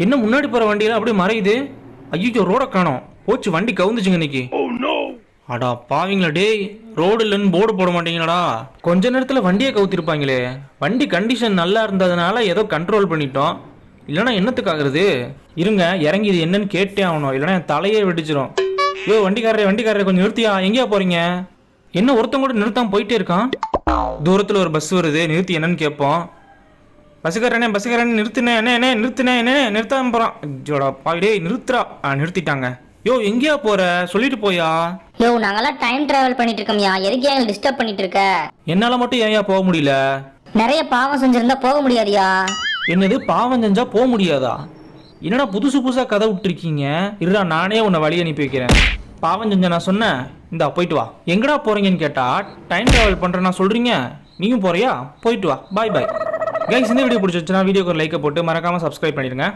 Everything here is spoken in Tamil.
என்ன முன்னாடி போற வண்டியில அப்படியே மறையுது. ஐயோ ரோட காணோம். போச்சு வண்டி கவுந்துச்சுங்க இன்னைக்கு. அடா பாவீங்களா டேய், ரோடு இல்லைன்னு போர்டு போட மாட்டீங்களாடா. கொஞ்ச நேரத்துல வண்டியை கவுத்திருப்பாங்களே. வண்டி கண்டிஷன் நல்லா இருந்ததுனால ஏதோ கண்ட்ரோல் பண்ணிட்டோம். இல்லைன்னா என்னத்துக்காகிறது. இருங்க இறங்கி இது என்னன்னு கேட்டே ஆகணும், இல்லைன்னா என் தலையே வெடிச்சிடும். ஐயோ வண்டிக்காரரே கொஞ்சம் நிறுத்தியா, எங்கேயா போறீங்க? என்ன ஒருத்தன் கூட நிறுத்தாம போயிட்டே இருக்கான். தூரத்துல ஒரு பஸ் வருது, நிறுத்தி என்னன்னு கேட்போம். பஸ்ஸுக்காரனே நிறுத்தினே நிறுத்தாம போறான். ஜோடா பாவிடே நிறுத்துறா. நிறுத்திட்டாங்க. யோ எங்கேயா போற, சொல்லிட்டு போயா. யோ நாங்கெல்லாம் டைம் டிராவல் பண்ணிட்டு இருக்கோம்யா, எதுக்கு எங்களை டிஸ்டர்ப் பண்ணிட்டு இருக்க? என்னால மட்டும் ஏன்யா போக முடியல? நிறைய பாவம் செஞ்சிருந்தா போக முடியாதியா? என்னது பாவம் செஞ்சா போக முடியாதா? என்னடா புதுசா கதை விட்டுருக்கீங்க. இருடா நானே உன்னை வழி அனுப்பி வைக்கிறேன். பாவம் செஞ்ச நான் சொன்னேன், இந்தா போயிட்டு வா. எங்கடா போறீங்கன்னு கேட்டா டைம் டிராவல் பண்றேன்னா சொல்றீங்க. நீயும் போறியா? போயிட்டு வா. பாய் பாய். கைஸ், இந்த வீடியோ பிடிச்சிருச்சுன்னா வீடியோக்கு ஒரு லைக்கை போட்டு மறக்காம சப்ஸ்கிரைப் பண்ணிடுங்க.